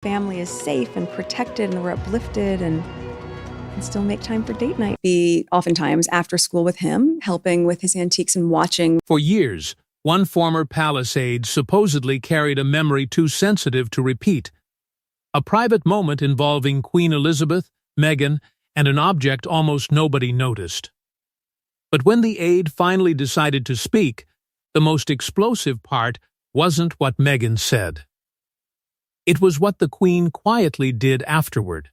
family is safe and protected and we're uplifted and can still make time for date night. Be oftentimes after school with him, helping with his antiques and watching. For years, one former palace aide supposedly carried a memory too sensitive to repeat. A private moment involving Queen Elizabeth, Meghan, and an object almost nobody noticed. But when the aide finally decided to speak, the most explosive part wasn't what Meghan said. It was what the Queen quietly did afterward.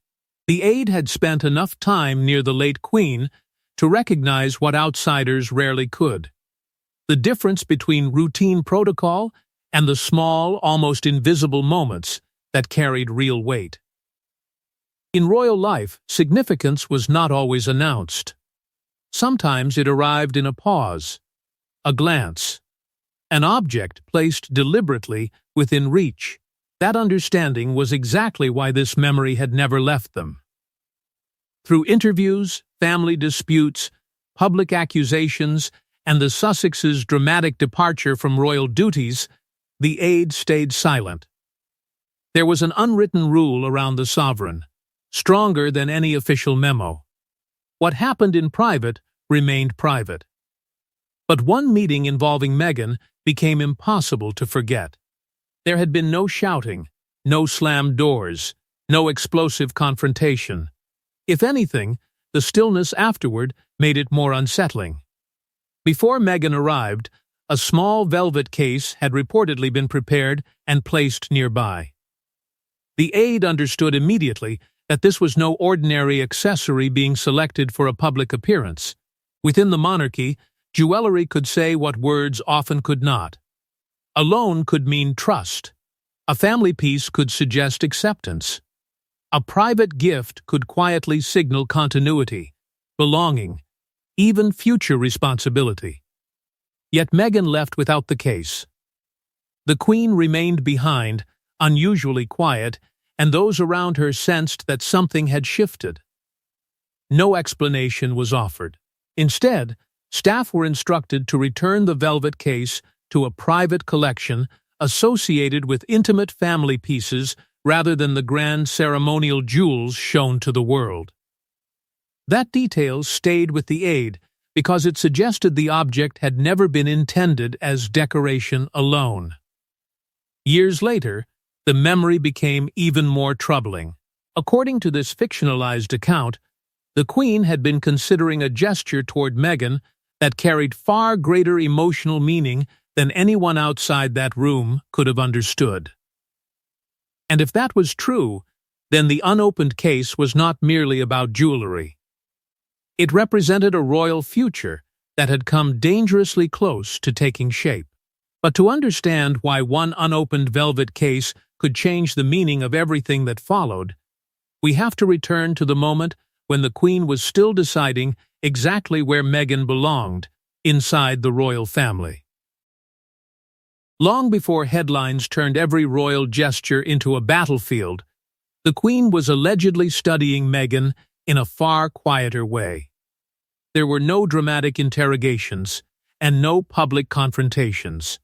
The aide had spent enough time near the late Queen to recognize what outsiders rarely could: the difference between routine protocol and the small, almost invisible moments that carried real weight. In royal life, significance was not always announced. Sometimes it arrived in a pause, a glance, an object placed deliberately within reach. That understanding was exactly why this memory had never left them. Through interviews, family disputes, public accusations, and the Sussexes' dramatic departure from royal duties, the aide stayed silent. There was an unwritten rule around the sovereign, stronger than any official memo. What happened in private remained private. But one meeting involving Meghan became impossible to forget. There had been no shouting, no slammed doors, no explosive confrontation. If anything, the stillness afterward made it more unsettling. Before Meghan arrived, a small velvet case had reportedly been prepared and placed nearby. The aide understood immediately that this was no ordinary accessory being selected for a public appearance. Within the monarchy, jewelry could say what words often could not. A loan could mean trust. A family piece could suggest acceptance. A private gift could quietly signal continuity, belonging, even future responsibility. Yet Meghan left without the case. The Queen remained behind, unusually quiet, and those around her sensed that something had shifted. No explanation was offered. Instead, staff were instructed to return the velvet case to a private collection associated with intimate family pieces rather than the grand ceremonial jewels shown to the world. That detail stayed with the aide because it suggested the object had never been intended as decoration alone. Years later, the memory became even more troubling. According to this fictionalized account, the Queen had been considering a gesture toward Meghan that carried far greater emotional meaning than anyone outside that room could have understood. And if that was true, then the unopened case was not merely about jewelry. It represented a royal future that had come dangerously close to taking shape. But to understand why one unopened velvet case could change the meaning of everything that followed, we have to return to the moment when the Queen was still deciding exactly where Meghan belonged, inside the royal family. Long before headlines turned every royal gesture into a battlefield, the Queen was allegedly studying Meghan in a far quieter way. There were no dramatic interrogations and no public confrontations.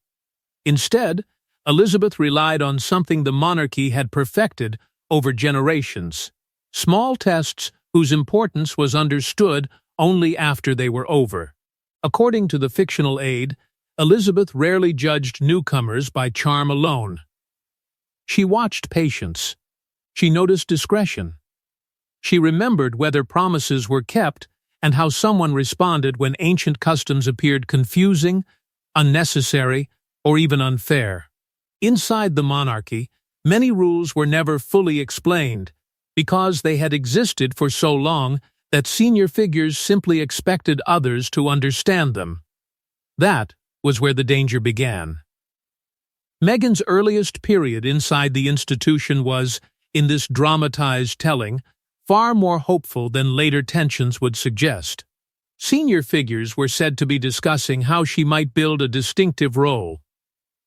Instead, Elizabeth relied on something the monarchy had perfected over generations: small tests whose importance was understood only after they were over. According to the fictional aide, Elizabeth rarely judged newcomers by charm alone. She watched patience. She noticed discretion. She remembered whether promises were kept and how someone responded when ancient customs appeared confusing, unnecessary, or even unfair. Inside the monarchy, many rules were never fully explained because they had existed for so long that senior figures simply expected others to understand them. That was where the danger began. Meghan's earliest period inside the institution was, in this dramatized telling, far more hopeful than later tensions would suggest. Senior figures were said to be discussing how she might build a distinctive role,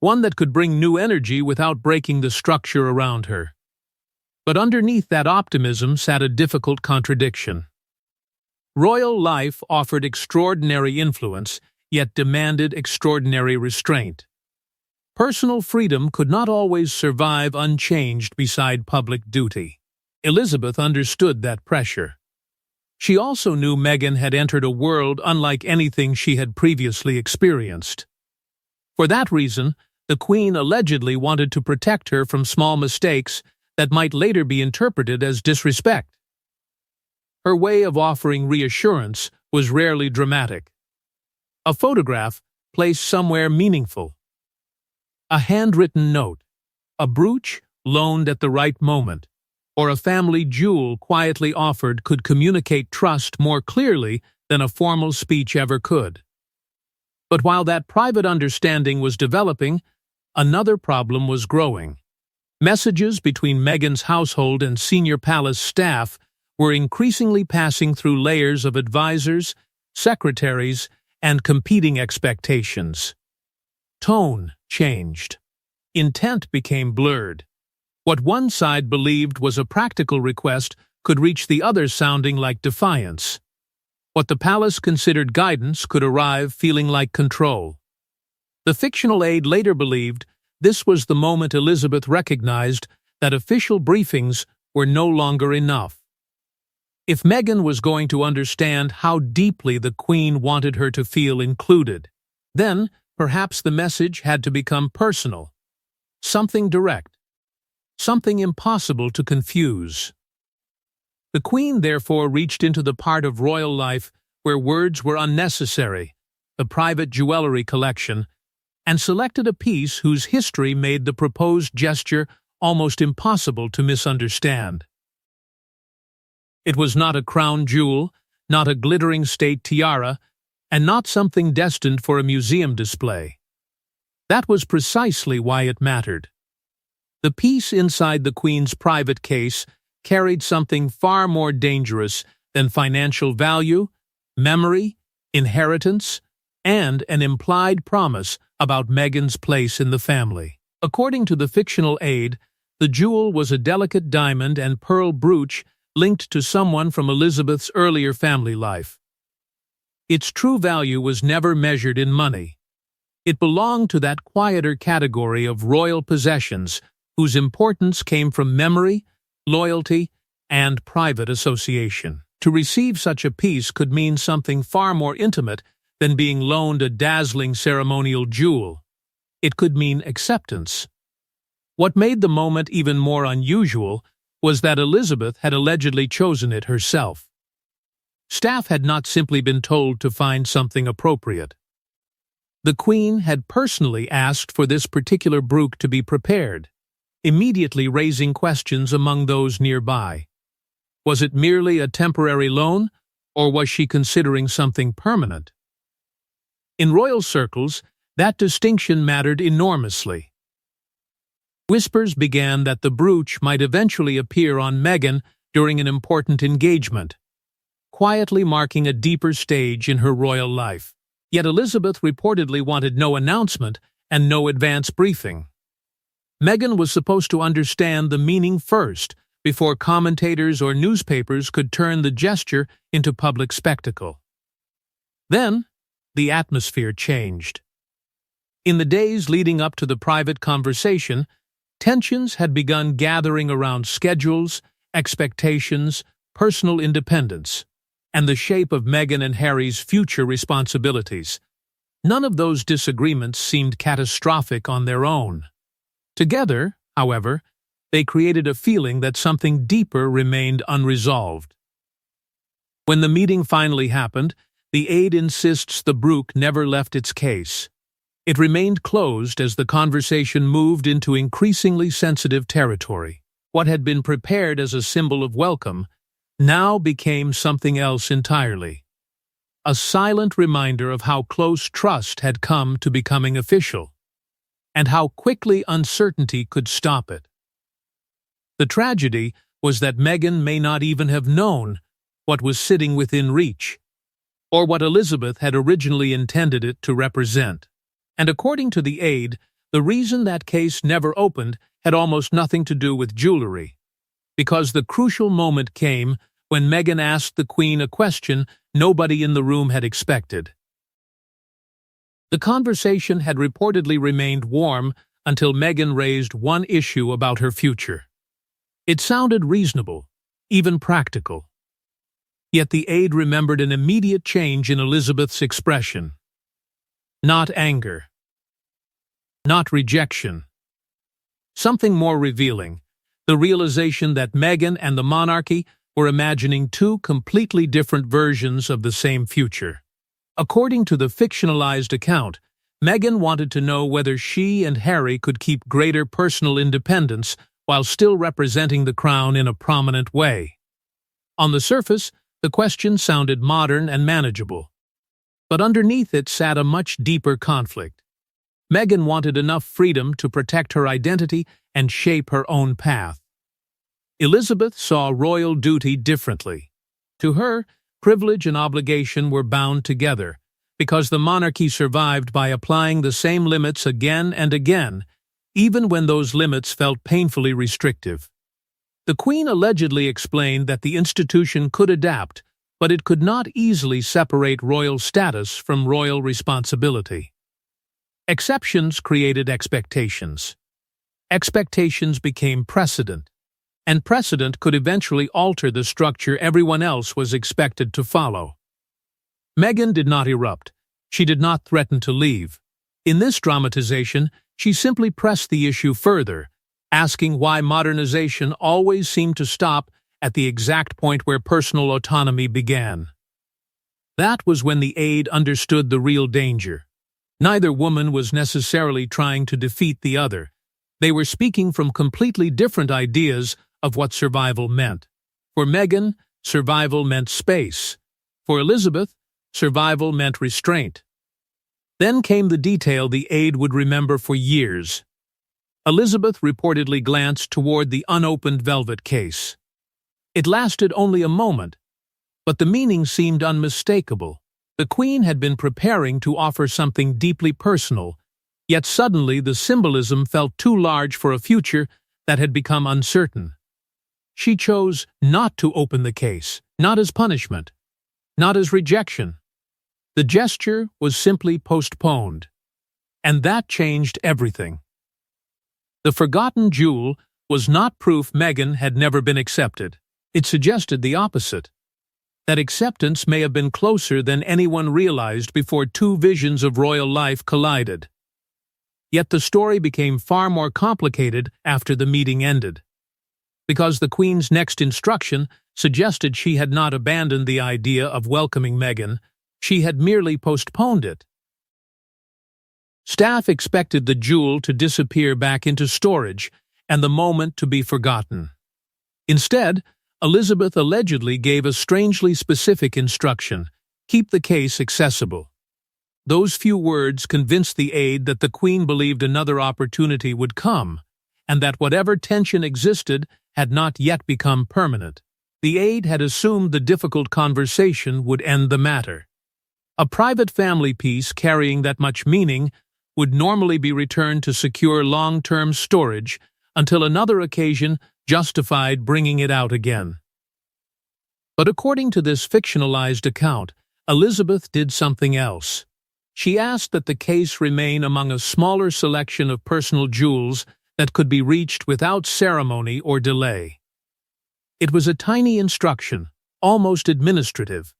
one that could bring new energy without breaking the structure around her. But underneath that optimism sat a difficult contradiction. Royal life offered extraordinary influence, yet demanded extraordinary restraint. Personal freedom could not always survive unchanged beside public duty. Elizabeth understood that pressure. She also knew Meghan had entered a world unlike anything she had previously experienced. For that reason, the Queen allegedly wanted to protect her from small mistakes that might later be interpreted as disrespect. Her way of offering reassurance was rarely dramatic. A photograph placed somewhere meaningful. A handwritten note, a brooch loaned at the right moment, or a family jewel quietly offered could communicate trust more clearly than a formal speech ever could. But while that private understanding was developing, another problem was growing. Messages between Meghan's household and senior palace staff were increasingly passing through layers of advisors, secretaries, and competing expectations. Tone changed. Intent became blurred. What one side believed was a practical request could reach the other sounding like defiance. What the palace considered guidance could arrive feeling like control. The fictional Aide later believed this was the moment Elizabeth recognized that official briefings were no longer enough. If Meghan was going to understand how deeply the Queen wanted her to feel included, then perhaps the message had to become personal, something direct, something impossible to confuse. The Queen therefore reached into the part of royal life where words were unnecessary, the private jewelry collection, and selected a piece whose history made the proposed gesture almost impossible to misunderstand. It was not a crown jewel, not a glittering state tiara, and not something destined for a museum display. That was precisely why it mattered. The piece inside the Queen's private case carried something far more dangerous than financial value, memory, inheritance, and an implied promise about Meghan's place in the family. According to the fictional Aide, the jewel was a delicate diamond and pearl brooch linked to someone from Elizabeth's earlier family life. Its true value was never measured in money. It belonged to that quieter category of royal possessions whose importance came from memory, loyalty, and private association. To receive such a piece could mean something far more intimate than being loaned a dazzling ceremonial jewel. It could mean acceptance. What made the moment even more unusual was that Elizabeth had allegedly chosen it herself. Staff had not simply been told to find something appropriate. The Queen had personally asked for this particular brooch to be prepared, immediately raising questions among those nearby. Was it merely a temporary loan, or was she considering something permanent? In royal circles, that distinction mattered enormously. Whispers began that the brooch might eventually appear on Meghan during an important engagement, quietly marking a deeper stage in her royal life. Yet Elizabeth reportedly wanted no announcement and no advance briefing. Meghan was supposed to understand the meaning first, before commentators or newspapers could turn the gesture into public spectacle. Then, the atmosphere changed. In the days leading up to the private conversation, tensions had begun gathering around schedules, expectations, personal independence, and the shape of Meghan and Harry's future responsibilities. None of those disagreements seemed catastrophic on their own. Together, however, they created a feeling that something deeper remained unresolved. When the meeting finally happened, the Aide insists the brooch never left its case. It remained closed as the conversation moved into increasingly sensitive territory. What had been prepared as a symbol of welcome now became something else entirely. A silent reminder of how close trust had come to becoming official, and how quickly uncertainty could stop it. The tragedy was that Meghan may not even have known what was sitting within reach, or what Elizabeth had originally intended it to represent. And according to the Aide, the reason that case never opened had almost nothing to do with jewelry, because the crucial moment came when Meghan asked the Queen a question nobody in the room had expected. The conversation had reportedly remained warm until Meghan raised one issue about her future. It sounded reasonable, even practical. Yet the aide remembered an immediate change in Elizabeth's expression. Not anger. Not rejection. Something more revealing, the realization that Meghan and the monarchy were imagining two completely different versions of the same future. According to the fictionalized account, Meghan wanted to know whether she and Harry could keep greater personal independence while still representing the crown in a prominent way. On the surface, the question sounded modern and manageable. But underneath it sat a much deeper conflict. Meghan wanted enough freedom to protect her identity and shape her own path. Elizabeth saw royal duty differently. To her, privilege and obligation were bound together, because the monarchy survived by applying the same limits again and again, even when those limits felt painfully restrictive. The Queen allegedly explained that the institution could adapt, but it could not easily separate royal status from royal responsibility. Exceptions created expectations. Expectations became precedent, and precedent could eventually alter the structure everyone else was expected to follow. Meghan did not erupt. She did not threaten to leave. In this dramatization, she simply pressed the issue further, asking why modernization always seemed to stop at the exact point where personal autonomy began. That was when the aide understood the real danger. Neither woman was necessarily trying to defeat the other. They were speaking from completely different ideas of what survival meant. For Meghan, survival meant space. For Elizabeth, survival meant restraint. Then came the detail the aide would remember for years. Elizabeth reportedly glanced toward the unopened velvet case. It lasted only a moment, but the meaning seemed unmistakable. The Queen had been preparing to offer something deeply personal, yet suddenly the symbolism felt too large for a future that had become uncertain. She chose not to open the case, not as punishment, not as rejection. The gesture was simply postponed, and that changed everything. The forgotten jewel was not proof Meghan had never been accepted. It suggested the opposite, that acceptance may have been closer than anyone realized before two visions of royal life collided. Yet the story became far more complicated after the meeting ended, because the Queen's next instruction suggested she had not abandoned the idea of welcoming Meghan, she had merely postponed it. Staff expected the jewel to disappear back into storage and the moment to be forgotten. Instead, Elizabeth allegedly gave a strangely specific instruction: keep the case accessible. Those few words convinced the aide that the Queen believed another opportunity would come, and that whatever tension existed had not yet become permanent. The aide had assumed the difficult conversation would end the matter. A private family piece carrying that much meaning would normally be returned to secure long-term storage until another occasion justified bringing it out again. But according to this fictionalized account, Elizabeth did something else. She asked that the case remain among a smaller selection of personal jewels that could be reached without ceremony or delay. It was a tiny instruction, almost administrative.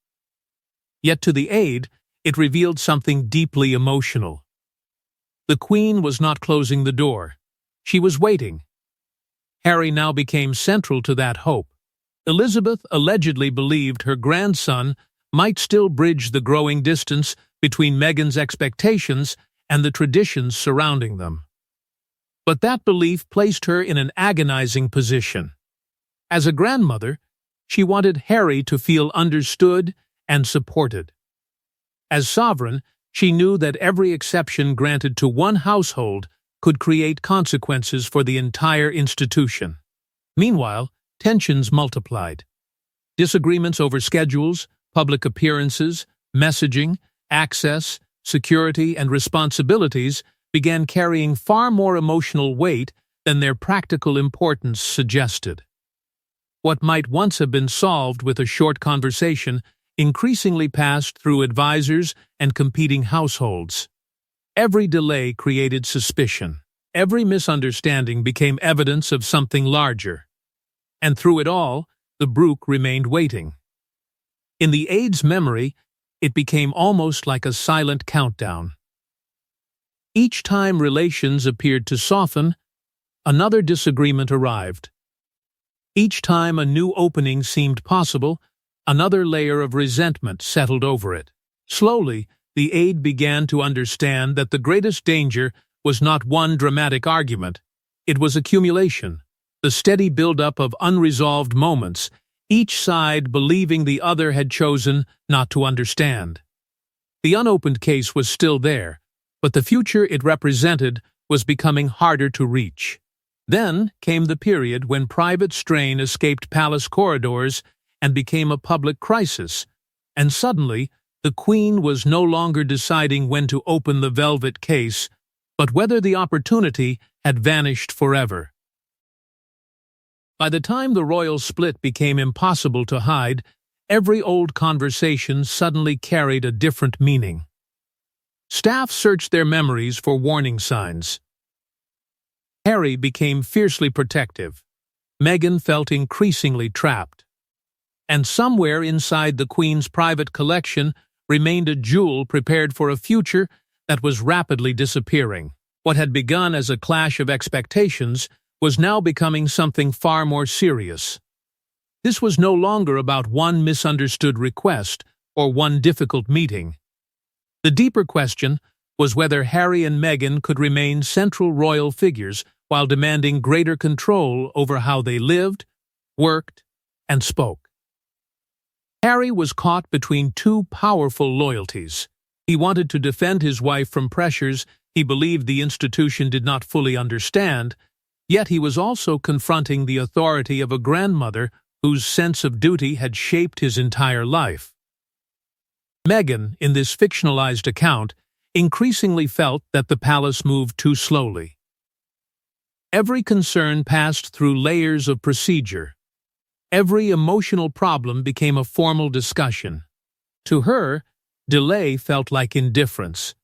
Yet to the aide, it revealed something deeply emotional. The Queen was not closing the door. She was waiting. Harry now became central to that hope. Elizabeth allegedly believed her grandson might still bridge the growing distance between Meghan's expectations and the traditions surrounding them. But that belief placed her in an agonizing position. As a grandmother, she wanted Harry to feel understood and supported. As sovereign, she knew that every exception granted to one household could create consequences for the entire institution. Meanwhile, tensions multiplied. Disagreements over schedules, public appearances, messaging, access, security, and responsibilities began carrying far more emotional weight than their practical importance suggested. What might once have been solved with a short conversation increasingly passed through advisors and competing households. Every delay created suspicion. every misunderstanding became evidence of something larger. And through it all, the Brooke remained waiting. In the Aide's memory, it became almost like a silent countdown. Each time relations appeared to soften, another disagreement arrived. Each time a new opening seemed possible, another layer of resentment settled over it. Slowly, the Aide began to understand that the greatest danger was not one dramatic argument. It was accumulation, the steady buildup of unresolved moments, each side believing the other had chosen not to understand. The unopened case was still there, but the future it represented was becoming harder to reach. Then came the period when private strain escaped palace corridors and became a public crisis, and suddenly the Queen was no longer deciding when to open the velvet case, but whether the opportunity had vanished forever. By the time the royal split became impossible to hide, every old conversation suddenly carried a different meaning. Staff searched their memories for warning signs. Harry became fiercely protective. Meghan felt increasingly trapped. And somewhere inside the Queen's private collection remained a jewel prepared for a future that was rapidly disappearing. What had begun as a clash of expectations was now becoming something far more serious. This was no longer about one misunderstood request or one difficult meeting. The deeper question was whether Harry and Meghan could remain central royal figures while demanding greater control over how they lived, worked, and spoke. Harry was caught between two powerful loyalties. He wanted to defend his wife from pressures he believed the institution did not fully understand, yet he was also confronting the authority of a grandmother whose sense of duty had shaped his entire life. Meghan, in this fictionalized account, increasingly felt that the palace moved too slowly. Every concern passed through layers of procedure. Every emotional problem became a formal discussion. To her, delay felt like indifference.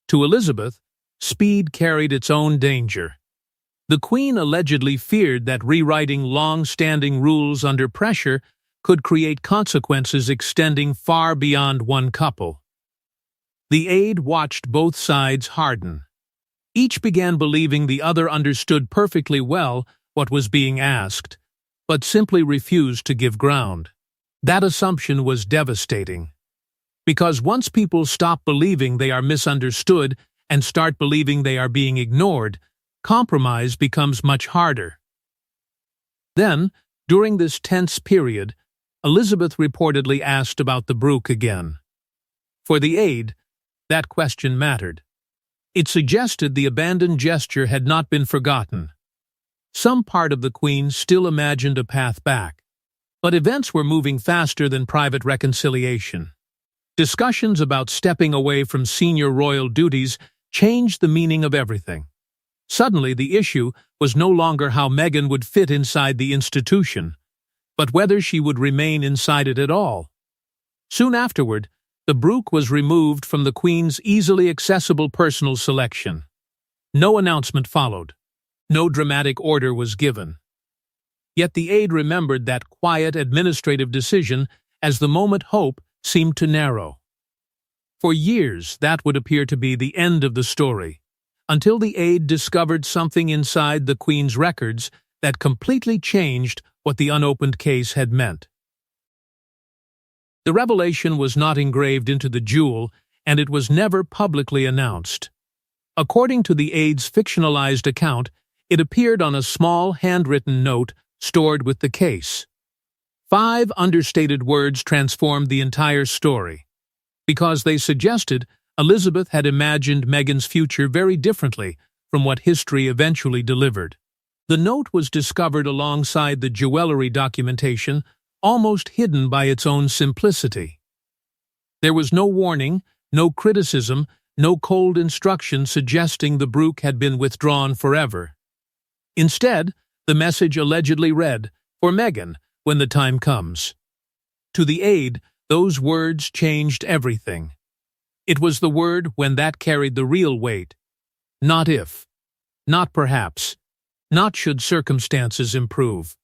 To Elizabeth, speed carried its own danger. The Queen allegedly feared that rewriting long-standing rules under pressure could create consequences extending far beyond one couple. The Aide watched both sides harden. Each began believing the other understood perfectly well what was being asked, but simply refused to give ground. That assumption was devastating. Because once people stop believing they are misunderstood and start believing they are being ignored, compromise becomes much harder. Then, during this tense period, Elizabeth reportedly asked about the Brooke again. For the Aide, that question mattered. It suggested the abandoned gesture had not been forgotten. Some part of the Queen still imagined a path back, but events were moving faster than private reconciliation. Discussions about stepping away from senior royal duties changed the meaning of everything. Suddenly, the issue was no longer how Meghan would fit inside the institution, but whether she would remain inside it at all. Soon afterward, the Brooke was removed from the Queen's easily accessible personal selection. No announcement followed. No dramatic order was given. Yet the Aide remembered that quiet administrative decision as the moment hope seemed to narrow. For years, that would appear to be the end of the story, until the Aide discovered something inside the Queen's records that completely changed what the unopened case had meant. The revelation was not engraved into the jewel, and it was never publicly announced. According to the Aide's fictionalized account, it appeared on a small handwritten note stored with the case. 5 understated words transformed the entire story, because they suggested Elizabeth had imagined Meghan's future very differently from what history eventually delivered. The note was discovered alongside the jewelry documentation, almost hidden by its own simplicity. There was no warning, no criticism, no cold instruction suggesting the Brooke had been withdrawn forever. Instead, the message allegedly read, "For Meghan, when the time comes." To the Aide, those words changed everything. It was the word when that carried the real weight. Not if. not perhaps, not should circumstances improve.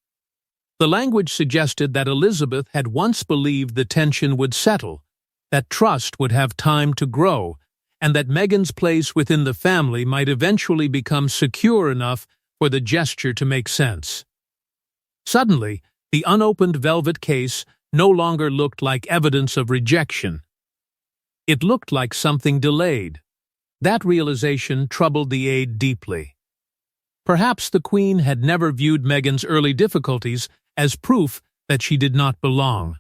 The language suggested that Elizabeth had once believed the tension would settle, that trust would have time to grow, and that Meghan's place within the family might eventually become secure enough for the gesture to make sense. Suddenly, the unopened velvet case no longer looked like evidence of rejection. It looked like something delayed. That realization troubled the aide deeply. Perhaps the Queen had never viewed Meghan's early difficulties as proof that she did not belong.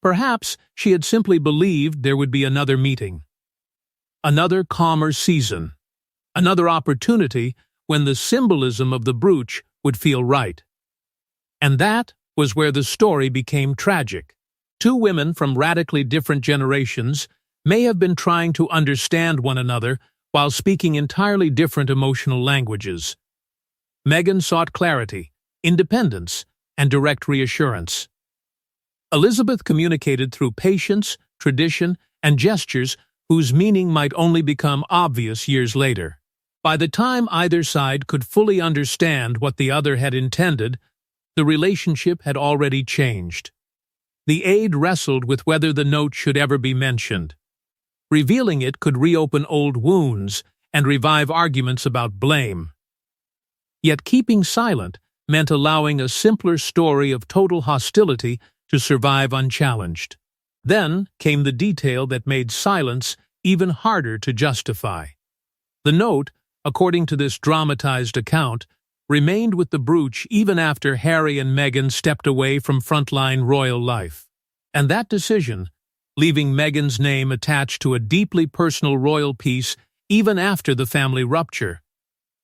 Perhaps she had simply believed there would be another meeting, another calmer season, another opportunity when the symbolism of the brooch would feel right. And that was where the story became tragic. Two women from radically different generations may have been trying to understand one another while speaking entirely different emotional languages. Meghan sought clarity, independence, and direct reassurance. Elizabeth communicated through patience, tradition, and gestures whose meaning might only become obvious years later. By the time either side could fully understand what the other had intended, the relationship had already changed. The aide wrestled with whether the note should ever be mentioned. Revealing it could reopen old wounds and revive arguments about blame. Yet keeping silent meant allowing a simpler story of total hostility to survive unchallenged. Then came the detail that made silence even harder to justify. The note, according to this dramatized account, remained with the brooch even after Harry and Meghan stepped away from frontline royal life. And that decision, leaving Meghan's name attached to a deeply personal royal piece even after the family rupture,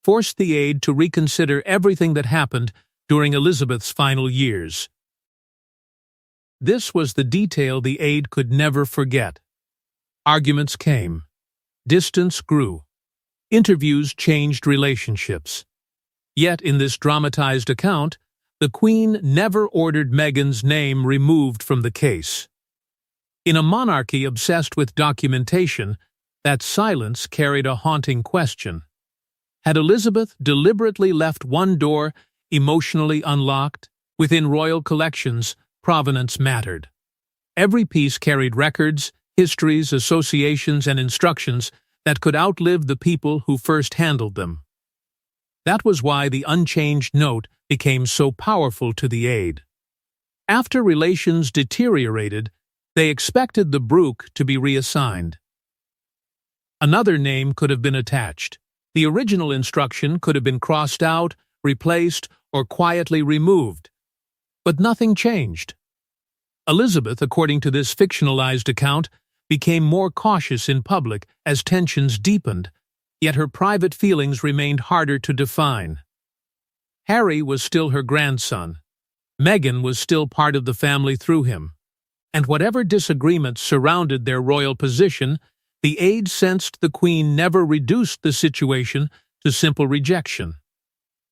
forced the aide to reconsider everything that happened during Elizabeth's final years. This was the detail the aide could never forget. Arguments came. Distance grew. Interviews changed relationships. Yet in this dramatized account, the Queen never ordered Meghan's name removed from the case. In a monarchy obsessed with documentation, that silence carried a haunting question. Had Elizabeth deliberately left one door emotionally unlocked? Within royal collections, provenance mattered. Every piece carried records, histories, associations, and instructions that could outlive the people who first handled them. That was why the unchanged note became so powerful to the aide. After relations deteriorated, they expected the brooch to be reassigned. Another name could have been attached. The original instruction could have been crossed out, replaced, or quietly removed. But nothing changed. Elizabeth, according to this fictionalized account, became more cautious in public as tensions deepened, yet her private feelings remained harder to define. Harry was still her grandson. Meghan was still part of the family through him. And whatever disagreements surrounded their royal position, the aide sensed the Queen never reduced the situation to simple rejection.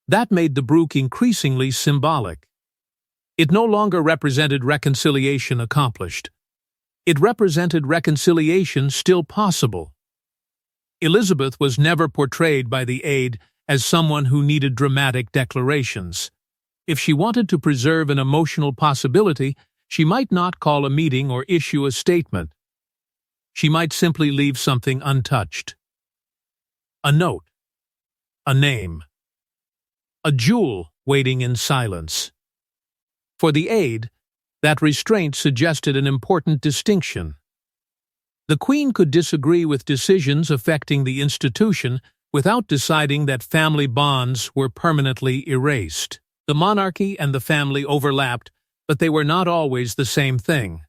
That made the brooch increasingly symbolic. It no longer represented reconciliation accomplished. It represented reconciliation still possible. Elizabeth was never portrayed by the aide as someone who needed dramatic declarations. If she wanted to preserve an emotional possibility, she might not call a meeting or issue a statement. She might simply leave something untouched. A note, a name, a jewel waiting in silence. For the aide, that restraint suggested an important distinction. The Queen could disagree with decisions affecting the institution without deciding that family bonds were permanently erased. The monarchy and the family overlapped, but they were not always the same thing.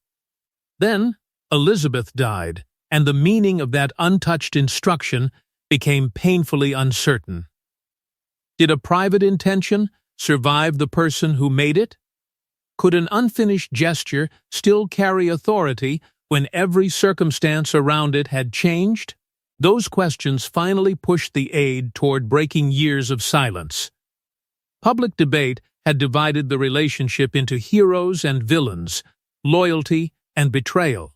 Then, Elizabeth died, and the meaning of that untouched instruction became painfully uncertain. Did a private intention survive the person who made it? Could an unfinished gesture still carry authority when every circumstance around it had changed? Those questions finally pushed the aide toward breaking years of silence. Public debate had divided the relationship into heroes and villains, loyalty and betrayal.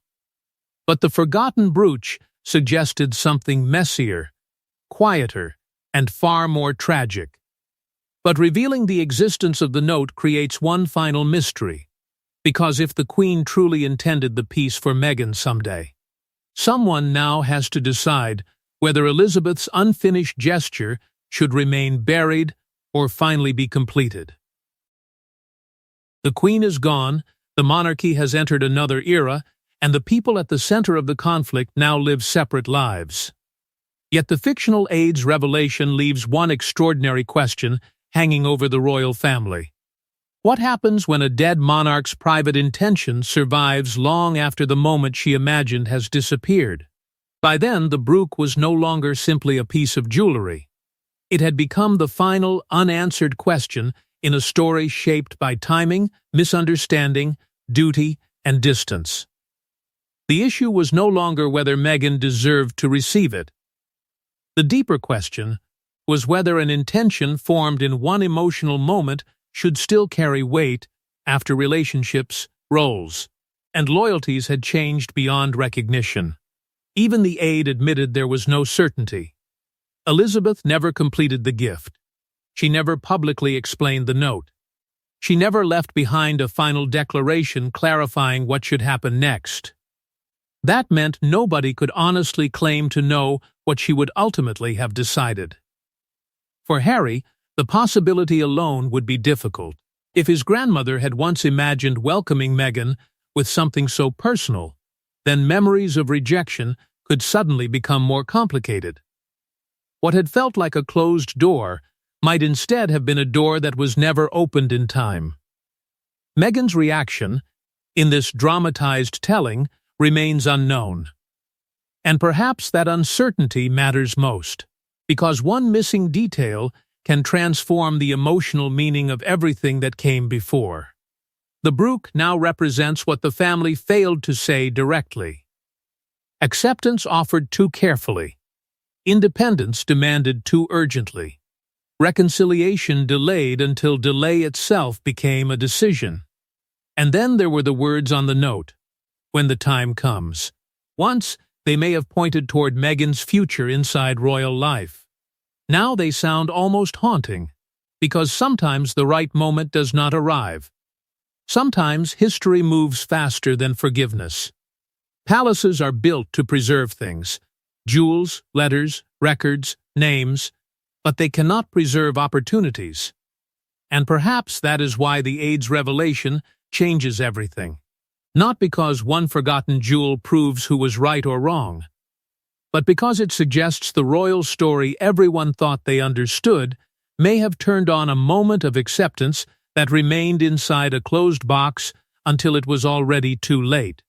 But the forgotten brooch suggested something messier, quieter, and far more tragic. But revealing the existence of the note creates one final mystery, because if the Queen truly intended the piece for Meghan someday, someone now has to decide whether Elizabeth's unfinished gesture should remain buried or finally be completed. The Queen is gone, the monarchy has entered another era, and the people at the center of the conflict now live separate lives. Yet the fictional Aide's revelation leaves one extraordinary question hanging over the royal family. What happens when a dead monarch's private intention survives long after the moment she imagined has disappeared? By then, the brook was no longer simply a piece of jewelry. It had become the final, unanswered question in a story shaped by timing, misunderstanding, duty, and distance. The issue was no longer whether Meghan deserved to receive it. The deeper question was whether an intention formed in one emotional moment should still carry weight after relationships, roles, and loyalties had changed beyond recognition. Even the Aide admitted there was no certainty. Elizabeth never completed the gift. She never publicly explained the note. She never left behind a final declaration clarifying what should happen next. That meant nobody could honestly claim to know what she would ultimately have decided. For Harry, the possibility alone would be difficult. If his grandmother had once imagined welcoming Meghan with something so personal, then memories of rejection could suddenly become more complicated. What had felt like a closed door might instead have been a door that was never opened in time. Meghan's reaction, in this dramatized telling, remains unknown. And perhaps that uncertainty matters most, because one missing detail can transform the emotional meaning of everything that came before. The brook now represents what the family failed to say directly. Acceptance offered too carefully. Independence demanded too urgently. Reconciliation delayed until delay itself became a decision. And then there were the words on the note, "When the time comes." Once, they may have pointed toward Meghan's future inside royal life. Now they sound almost haunting, because sometimes the right moment does not arrive. Sometimes history moves faster than forgiveness. Palaces are built to preserve things, jewels, letters, records, names, but they cannot preserve opportunities. And perhaps that is why the Aide's revelation changes everything. Not because one forgotten jewel proves who was right or wrong, but because it suggests the royal story everyone thought they understood may have turned on a moment of acceptance that remained inside a closed box until it was already too late.